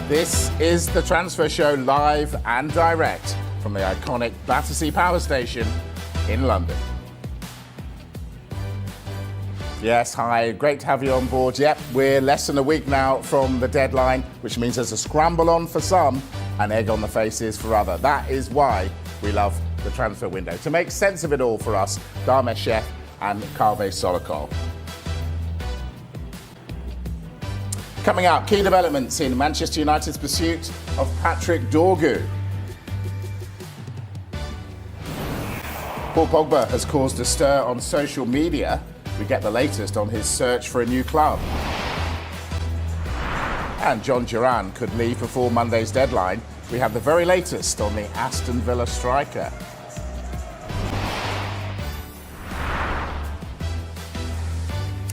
This is the Transfer Show live and direct from the iconic Battersea Power Station in London. Yes, hi, great to have you on board. Yep, we're less than a week now from the deadline, which means there's a scramble on for some and egg on the faces for others. That is why we love the transfer window, to make sense of it all for us, Dharmesh Sheth and Kaveh Solokol. Coming up, key developments in Manchester United's pursuit of Patrick Dorgu. Paul Pogba has caused a stir on social media. We get the latest on his search for a new club. And John Duran could leave before Monday's deadline. We have the very latest on the Aston Villa striker.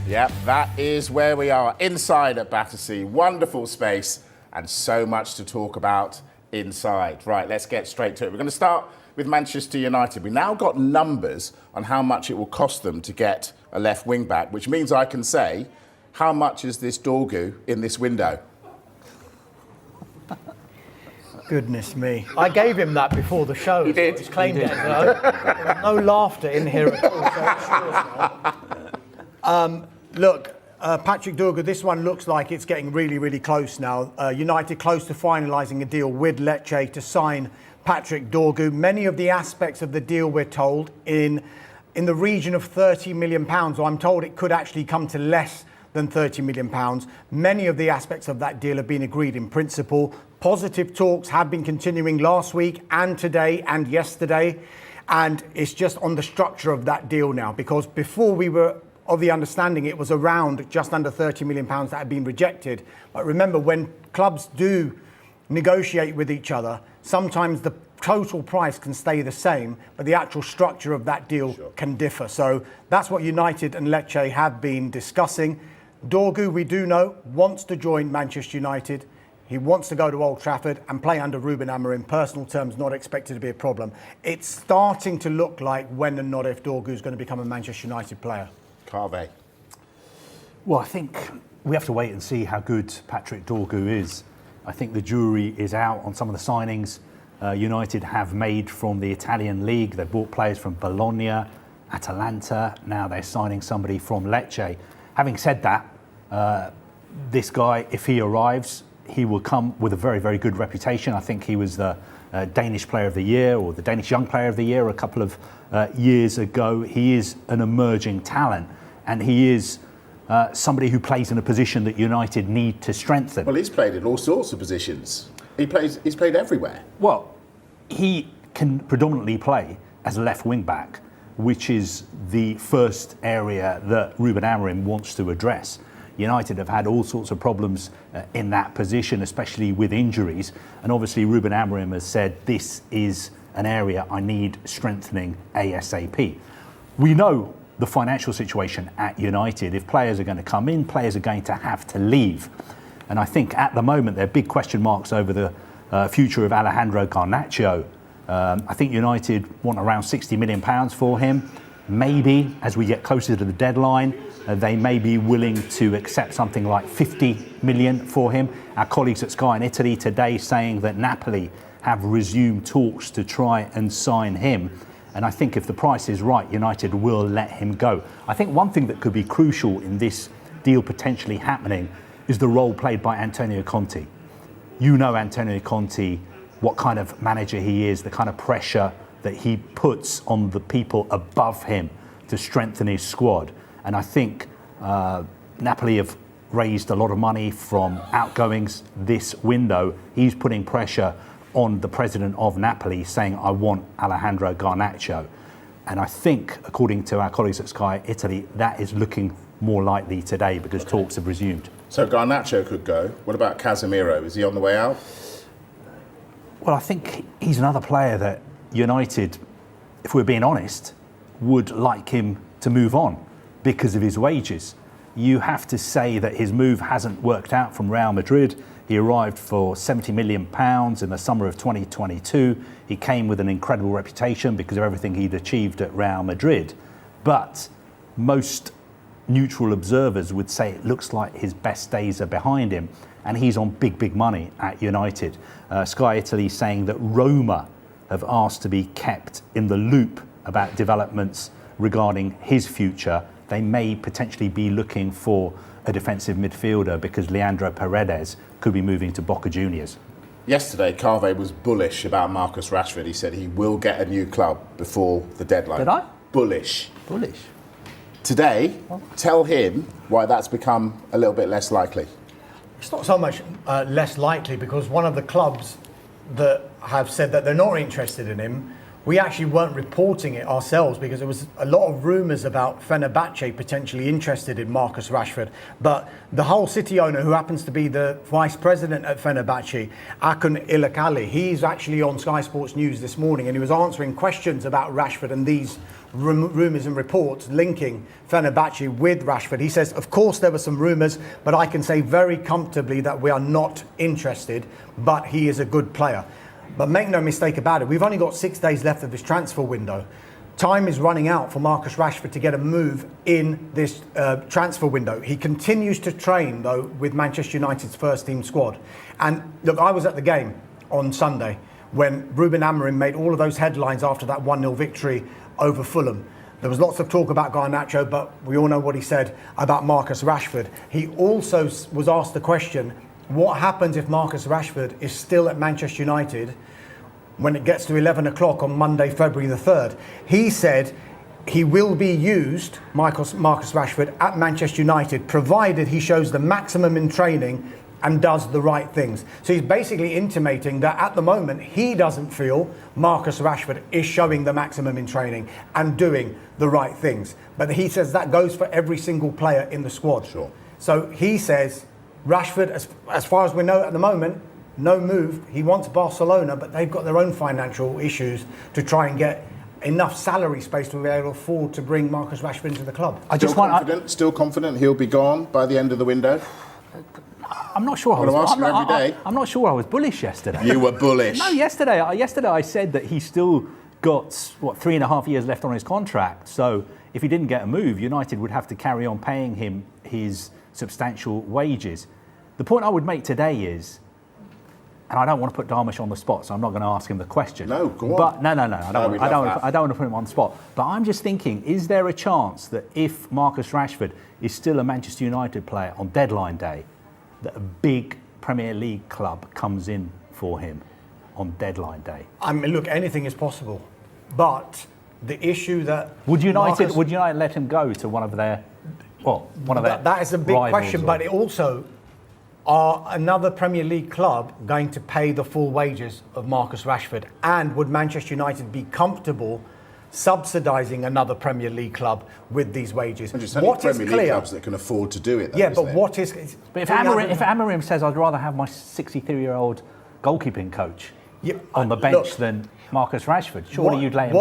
Yep, that is where we are, inside at Battersea. Wonderful space and so much to talk about inside. Right, let's get straight to it. We're going to start with Manchester United. We now got numbers on how much it will cost them to get a left wing back, which means I can say, how much is this Dorgu in this window? Goodness me. I gave him that before the show. You did? He's claimed it. There was no laughter in here at all. So it's look, Patrick Dorgu, this one looks like it's getting really, really close now. United close to finalising a deal with Lecce to sign Patrick Dorgu. Many of the aspects of the deal, we're told, in the region of £30 million. I'm told it could actually come to less than £30 million. Many of the aspects of that deal have been agreed in principle. Positive talks have been continuing last week and today and yesterday. And it's just on the structure of that deal now, because before we were of the understanding it was around just under £30 million that had been rejected. But remember, when clubs do negotiate with each other, sometimes the total price can stay the same, but the actual structure of that deal can differ. So that's what United and Lecce have been discussing. Dorgu, we do know, wants to join Manchester United. He wants to go to Old Trafford and play under Ruben Amorim. Personal terms, not expected to be a problem. It's starting to look like when and not if Dorgu is going to become a Manchester United player. Kaveh. Well, I think we have to wait and see how good Patrick Dorgu is. I think the jury is out on some of the signings United have made from the Italian league. They bought players from Bologna, Atalanta. Now they're signing somebody from Lecce. Having said that, this guy, if he arrives, he will come with a very, very good reputation. I think he was the Danish Player of the Year or the Danish Young Player of the Year a couple of years ago. He is an emerging talent, and he is somebody who plays in a position that United need to strengthen. Well, he's played in all sorts of positions. He's played everywhere. Well, he can predominantly play as a left wing back, which is the first area that Ruben Amorim wants to address. United have had all sorts of problems in that position, especially with injuries. And obviously Ruben Amorim has said, this is an area I need strengthening ASAP. We know the financial situation at United. If players are going to come in, players are going to have to leave. And I think at the moment there are big question marks over the future of Alejandro Garnacho. I think United want around £60 million for him. Maybe as we get closer to the deadline, they may be willing to accept something like 50 million for him. Our colleagues at Sky in Italy today saying that Napoli have resumed talks to try and sign him. And I think if the price is right, United will let him go. I think one thing that could be crucial in this deal potentially happening is the role played by Antonio Conte. You know Antonio Conte, what kind of manager he is, the kind of pressure that he puts on the people above him to strengthen his squad. And I think Napoli have raised a lot of money from outgoings this window. He's putting pressure on the president of Napoli, saying, I want Alejandro Garnacho. And I think, according to our colleagues at Sky Italy, that is looking more likely today because talks have resumed. So Garnacho could go. What about Casemiro? Is he on the way out? Well, I think he's another player that United, if we're being honest, would like him to move on because of his wages. You have to say that his move hasn't worked out from Real Madrid. He arrived for £70 million in the summer of 2022. He came with an incredible reputation because of everything he'd achieved at Real Madrid. But most neutral observers would say it looks like his best days are behind him. and he's on big money at United. Sky Italy saying that Roma have asked to be kept in the loop about developments regarding his future. They may potentially be looking for a defensive midfielder because Leandro Paredes could be moving to Boca Juniors. Yesterday, Carve was bullish about Marcus Rashford. He said he will get a new club before the deadline. Did I? Bullish. Bullish. Today, tell him why that's become a little bit less likely. It's not so much less likely because one of the clubs that have said that they're not interested in him, we actually weren't reporting it ourselves because there was a lot of rumours about Fenerbahce potentially interested in Marcus Rashford. But the Hull City owner, who happens to be the vice president at Fenerbahce, Akun Ilakali, he's actually on Sky Sports News this morning and he was answering questions about Rashford and these rumours and reports linking Fenerbahce with Rashford. He says, of course there were some rumours, but I can say very comfortably that we are not interested, but he is a good player. But make no mistake about it, we've only got 6 days left of this transfer window. Time is running out for Marcus Rashford to get a move in this transfer window. He continues to train, though, with Manchester United's first team squad. And look, I was at the game on Sunday when Ruben Amorim made all of those headlines after that 1-0 victory over Fulham. There was lots of talk about Garnacho, but we all know what he said about Marcus Rashford. He also was asked the question, what happens if Marcus Rashford is still at Manchester United when it gets to 11 o'clock on Monday, February the 3rd? He said he will be used, Marcus Rashford, at Manchester United, provided he shows the maximum in training and does the right things. So he's basically intimating that at the moment, he doesn't feel Marcus Rashford is showing the maximum in training and doing the right things. But he says that goes for every single player in the squad. Sure. So he says Rashford, as far as we know at the moment, no move. He wants Barcelona, but they've got their own financial issues to try and get enough salary space to be able to afford to bring Marcus Rashford into the club. Still confident he'll be gone by the end of the window? I'm not sure. I'm not sure I was bullish yesterday. You were bullish. No, yesterday I said that he still got 3.5 years left on his contract. So if he didn't get a move, United would have to carry on paying him his substantial wages. The point I would make today is, and I don't want to put Darmish on the spot, so I'm not going to ask him the question. No, go on. But no, I don't want to put him on the spot. But I'm just thinking, is there a chance that if Marcus Rashford is still a Manchester United player on deadline day, that a big Premier League club comes in for him on deadline day? I mean, look, anything is possible, but the issue that would United let him go to one of their that is a big question, but it also, are another Premier League club going to pay the full wages of Marcus Rashford? And would Manchester United be comfortable subsidising another Premier League club with these wages? What is Premier League clubs that can afford to do it, though, But if Amorim says, I'd rather have my 63-year-old goalkeeping coach on the bench than Marcus Rashford, surely you'd let him go.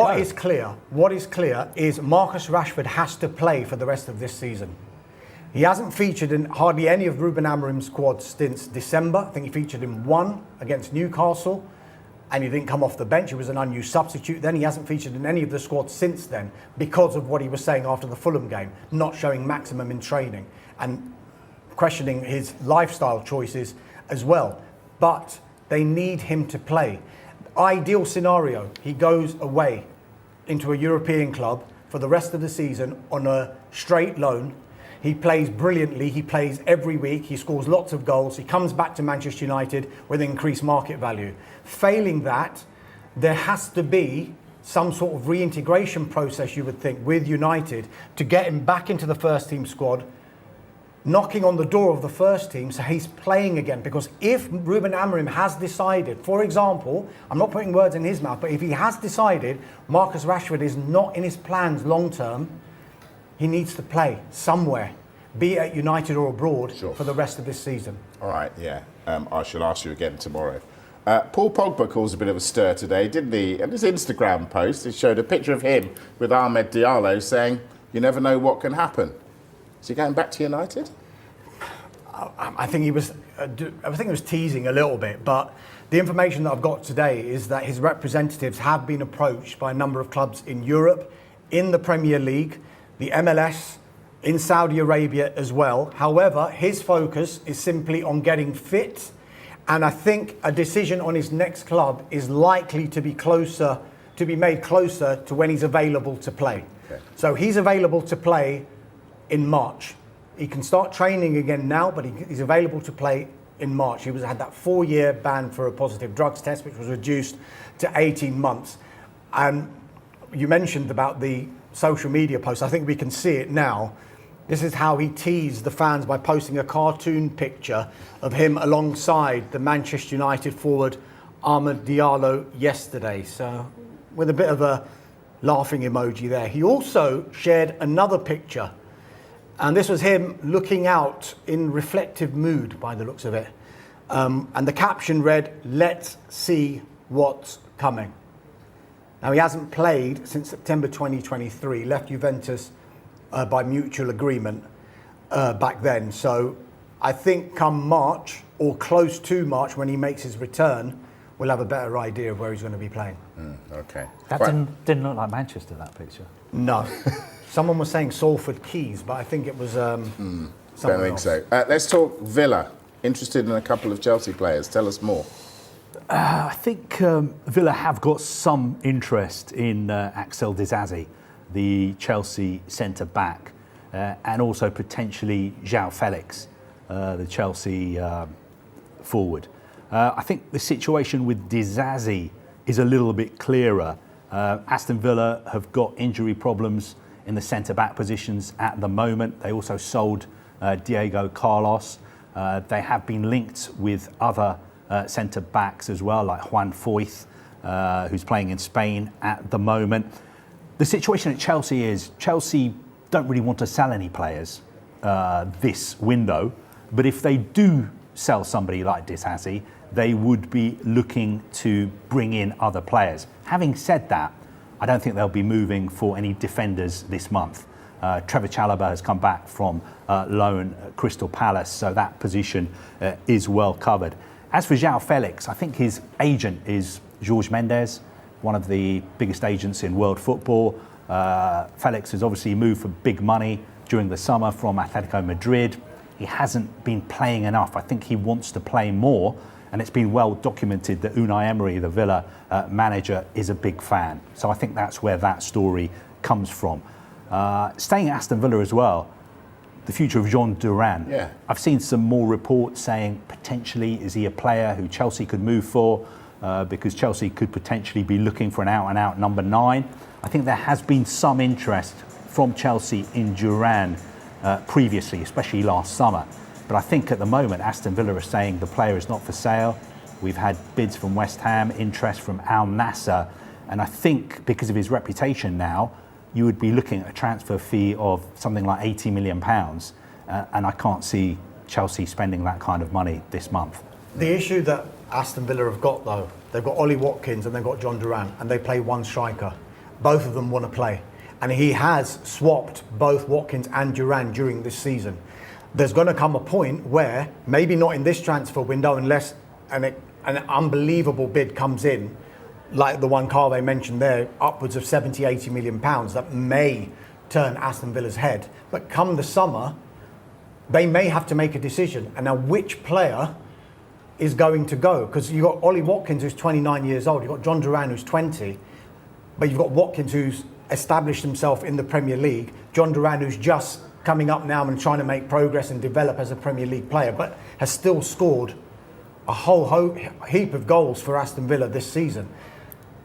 What is clear is Marcus Rashford has to play for the rest of this season. He hasn't featured in hardly any of Ruben Amorim's squads since December. I think he featured in one against Newcastle, and he didn't come off the bench. He was an unused substitute then. He hasn't featured in any of the squads since then because of what he was saying after the Fulham game, not showing maximum in training and questioning his lifestyle choices as well. But they need him to play. Ideal scenario, he goes away into a European club for the rest of the season on a straight loan. He plays brilliantly, he plays every week, he scores lots of goals, he comes back to Manchester United with increased market value. Failing that, there has to be some sort of reintegration process, you would think, with United to get him back into the first team squad, knocking on the door of the first team so he's playing again. Because if Ruben Amorim has decided, for example, I'm not putting words in his mouth, but if he has decided Marcus Rashford is not in his plans long term, he needs to play somewhere, be it at United or abroad, for the rest of this season. All right, yeah. I shall ask you again tomorrow. Paul Pogba caused a bit of a stir today, didn't he? In his Instagram post, he showed a picture of him with Ahmed Diallo saying, "You never know what can happen." Is he going back to United? I think he was teasing a little bit, but the information that I've got today is that his representatives have been approached by a number of clubs in Europe, in the Premier League, the MLS, in Saudi Arabia as well. However, his focus is simply on getting fit, and I think a decision on his next club is likely to be made closer to when he's available to play. Okay. So he's available to play in March. He can start training again now, but he's available to play in March. He had that 4-year ban for a positive drugs test, which was reduced to 18 months. And you mentioned about the social media posts. I think we can see it now. This is how he teased the fans by posting a cartoon picture of him alongside the Manchester United forward Amad Diallo yesterday. So with a bit of a laughing emoji there. He also shared another picture, and this was him looking out in reflective mood by the looks of it. And the caption read, "Let's see what's coming." Now, he hasn't played since September 2023, left Juventus by mutual agreement back then. So I think come March, or close to March, when he makes his return, we'll have a better idea of where he's going to be playing. Okay. That didn't look like Manchester, that picture. No. Someone was saying Salford Keys, but I think it was Don't somewhere think else. so. Let's talk Villa. Interested in a couple of Chelsea players. Tell us more. I think Villa have got some interest in Axel Disasi, the Chelsea centre-back, and also potentially João Felix, the Chelsea forward. I think the situation with Disasi is a little bit clearer. Aston Villa have got injury problems in the centre-back positions at the moment. They also sold Diego Carlos. They have been linked with other centre-backs as well, like Juan Foyth, who's playing in Spain at the moment. The situation at Chelsea is Chelsea don't really want to sell any players this window, but if they do sell somebody like Disasi, they would be looking to bring in other players. Having said that, I don't think they'll be moving for any defenders this month. Trevor Chalobah has come back from loan at Crystal Palace, so that position is well covered. As for João Felix, I think his agent is Jorge Mendes, one of the biggest agents in world football. Felix has obviously moved for big money during the summer from Atletico Madrid. He hasn't been playing enough. I think he wants to play more, and it's been well documented that Unai Emery, the Villa manager, is a big fan. So I think that's where that story comes from. Staying at Aston Villa as well, the future of Jean Duran. Yeah. I've seen some more reports saying potentially is he a player who Chelsea could move for, because Chelsea could potentially be looking for an out-and-out number 9. I think there has been some interest from Chelsea in Duran previously, especially last summer. But I think at the moment Aston Villa are saying the player is not for sale. We've had bids from West Ham, interest from Al Nassr, and I think because of his reputation now, you would be looking at a transfer fee of something like £80 million, and I can't see Chelsea spending that kind of money this month. The issue that Aston Villa have got, though, they've got Ollie Watkins and they've got John Duran, and they play one striker. Both of them want to play, and he has swapped both Watkins and Duran during this season. There's going to come a point where, maybe not in this transfer window, unless an unbelievable bid comes in, like the one Carve mentioned there, upwards of 70, 80 million pounds, that may turn Aston Villa's head. But come the summer, they may have to make a decision. And now which player is going to go? Because you've got Ollie Watkins, who's 29 years old. You've got John Duran, who's 20. But you've got Watkins, who's established himself in the Premier League. John Duran, who's just coming up now and trying to make progress and develop as a Premier League player, but has still scored a whole heap of goals for Aston Villa this season.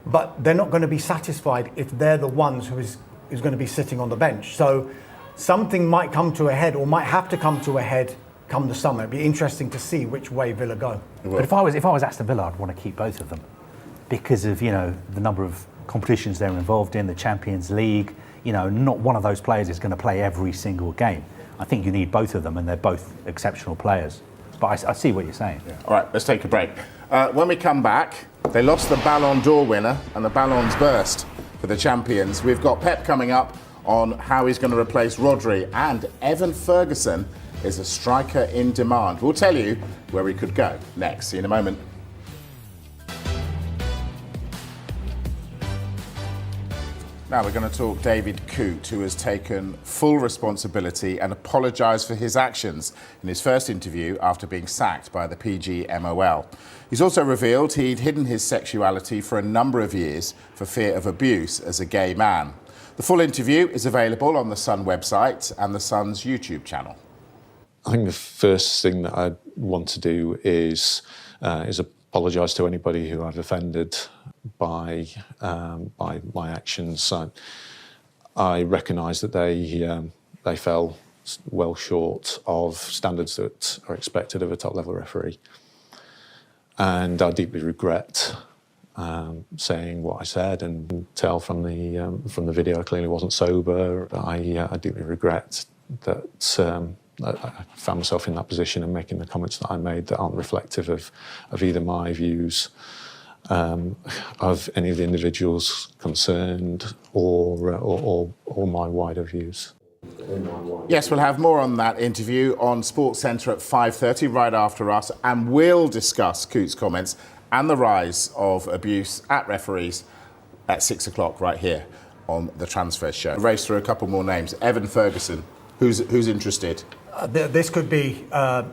But they're not going to be satisfied if they're the ones who's going to be sitting on the bench. So something might come to a head, or might have to come to a head come the summer. It'd be interesting to see which way Villa go. But if I was Aston Villa, I'd want to keep both of them because of the number of competitions they're involved in, the Champions League. Not one of those players is going to play every single game. I think you need both of them, and they're both exceptional players. But I see what you're saying. Yeah. All right, let's take a break. When we come back, they lost the Ballon d'Or winner and the ballons burst for the champions. We've got Pep coming up on how he's going to replace Rodri, and Evan Ferguson is a striker in demand. We'll tell you where he could go next. See you in a moment. Now we're going to talk David Coote, who has taken full responsibility and apologised for his actions in his first interview after being sacked by the PGMOL. He's also revealed he'd hidden his sexuality for a number of years for fear of abuse as a gay man. The full interview is available on the Sun website and the Sun's YouTube channel. I think the first thing that I want to do is apologise to anybody who I've offended by my actions. I recognise that they fell well short of standards that are expected of a top-level referee, and I deeply regret saying what I said, and tell from the video I clearly wasn't sober. I deeply regret that I found myself in that position and making the comments that I made that aren't reflective of either my views, of any of the individuals concerned, or my wider views. Yes, we'll have more on that interview on SportsCentre at 5:30, right after us, and we'll discuss Coote's comments and the rise of abuse at referees at 6 o'clock right here on the Transfer Show. Race through a couple more names. Evan Ferguson, who's interested? This could be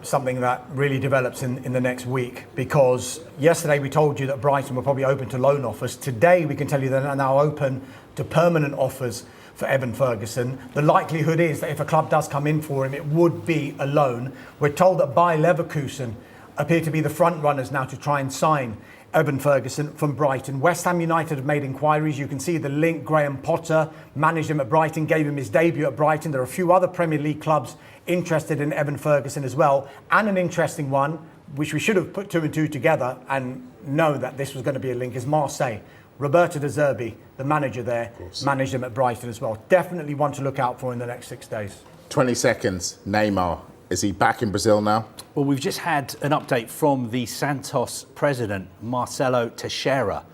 something that really develops in the next week, because yesterday we told you that Brighton were probably open to loan offers. Today we can tell you they're now open to permanent offers for Evan Ferguson. The likelihood is that if a club does come in for him, it would be a loan. We're told that Bayer Leverkusen appear to be the front runners now to try and sign Evan Ferguson from Brighton. West Ham United have made inquiries. You can see the link. Graham Potter managed him at Brighton, gave him his debut at Brighton. There are a few other Premier League clubs interested in Evan Ferguson as well. And an interesting one, which we should have put two and two together and know that this was going to be a link, is Marseille. Roberto De Zerbi, the manager there, managed him at Brighton as well. Definitely one to look out for in the next 6 days. 20 seconds. Neymar. Is he back in Brazil now? Well, we've just had an update from the Santos president, Marcelo Teixeira,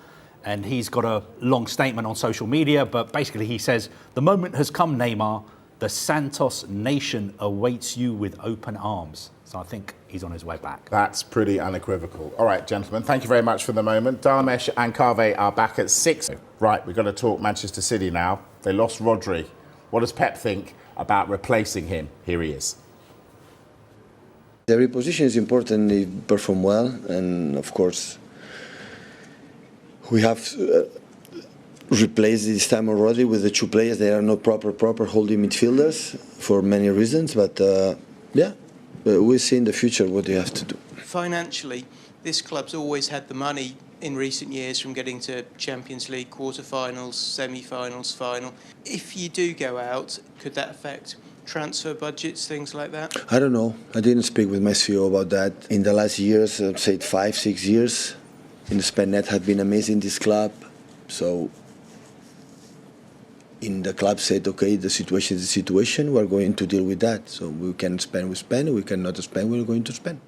and he's got a long statement on social media, but basically he says, "The moment has come, Neymar. The Santos nation awaits you with open arms." So I think he's on his way back. That's pretty unequivocal. All right, gentlemen, thank you very much for the moment. Dharmesh and Kaveh are back at 6. Right, we've got to talk Manchester City now. They lost Rodri. What does Pep think about replacing him? Here he is. Every position is important. They perform well, and of course, we have replaced this time already with the two players. They are not proper holding midfielders for many reasons. But we'll see in the future what they have to do. Financially, this club's always had the money in recent years from getting to Champions League quarter-finals, semi-finals, final. If you do go out, could that affect transfer budgets, things like that? I don't know. I didn't speak with my CEO about that. In the last years, say 5-6 years, in the Spain net have been amazing, this club. So in the club said, okay, the situation is the situation, we're going to deal with that. So we can spend, we spend, we cannot spend, we're going to spend.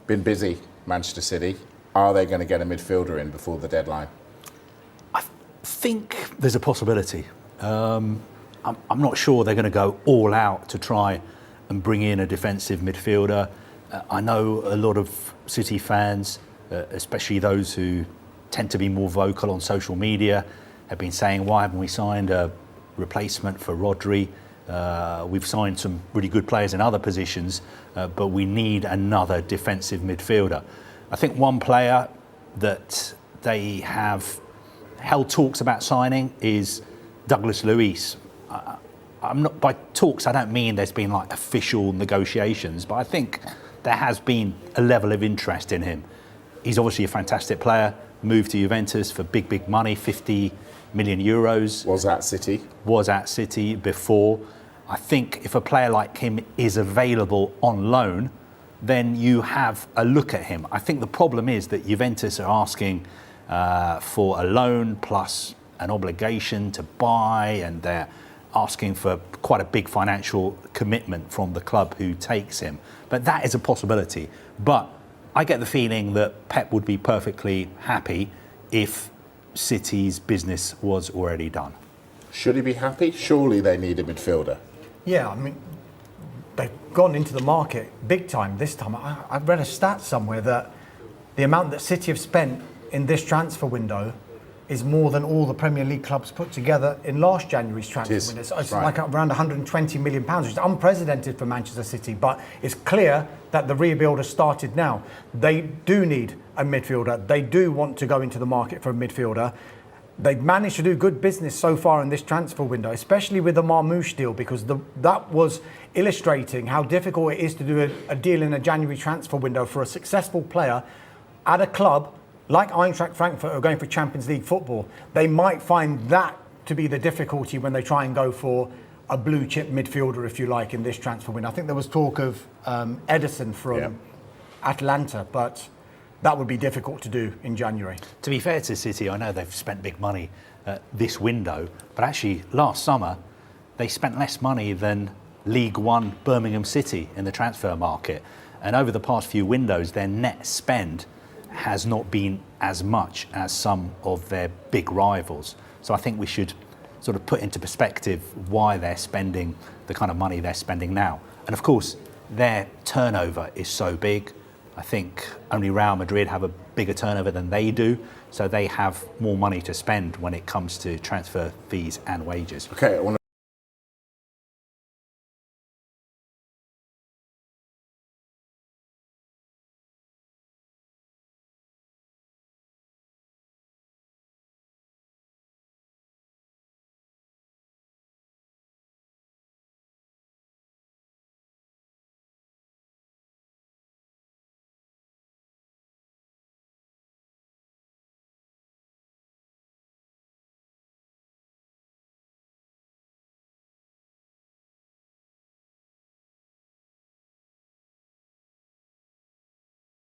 Been busy, Manchester City. Are they going to get a midfielder in before the deadline? I think there's a possibility. I'm not sure they're going to go all out to try and bring in a defensive midfielder. I know a lot of City fans, especially those who tend to be more vocal on social media, have been saying, why haven't we signed a replacement for Rodri? We've signed some really good players in other positions, but we need another defensive midfielder. I think one player that they have held talks about signing is Douglas Luiz. I'm not, by talks, I don't mean there's been like official negotiations, but I think there has been a level of interest in him. He's obviously a fantastic player, moved to Juventus for big money, 50 million euros. Was at City. Was at City before. I think if a player like him is available on loan, then you have a look at him. I think the problem is that Juventus are asking for a loan plus an obligation to buy, and they're asking for quite a big financial commitment from the club who takes him. But that is a possibility. But I get the feeling that Pep would be perfectly happy if City's business was already done. Should he be happy? Surely they need a midfielder. Yeah, I mean, they've gone into the market big time this time. I read a stat somewhere that the amount that City have spent in this transfer window is more than all the Premier League clubs put together in last January's transfer is. window. So it's Right. like around 120 million pounds, which is unprecedented for Manchester City. But it's clear that the rebuild has started now. They do need a midfielder. They do want to go into the market for a midfielder. They've managed to do good business so far in this transfer window, especially with the Marmoush deal, because that was illustrating how difficult it is to do a deal in a January transfer window for a successful player at a club like Eintracht Frankfurt who are going for Champions League football. They might find that to be the difficulty when they try and go for a blue chip midfielder, if you like, in this transfer window. I think there was talk of Edison from Atlanta, but that would be difficult to do in January. To be fair to City, I know they've spent big money this window, but actually last summer they spent less money than League One Birmingham City in the transfer market. And over the past few windows, their net spend has not been as much as some of their big rivals. So I think we should sort of put into perspective why they're spending the kind of money they're spending now. And of course, their turnover is so big. I think only Real Madrid have a bigger turnover than they do, so they have more money to spend when it comes to transfer fees and wages. Okay, I want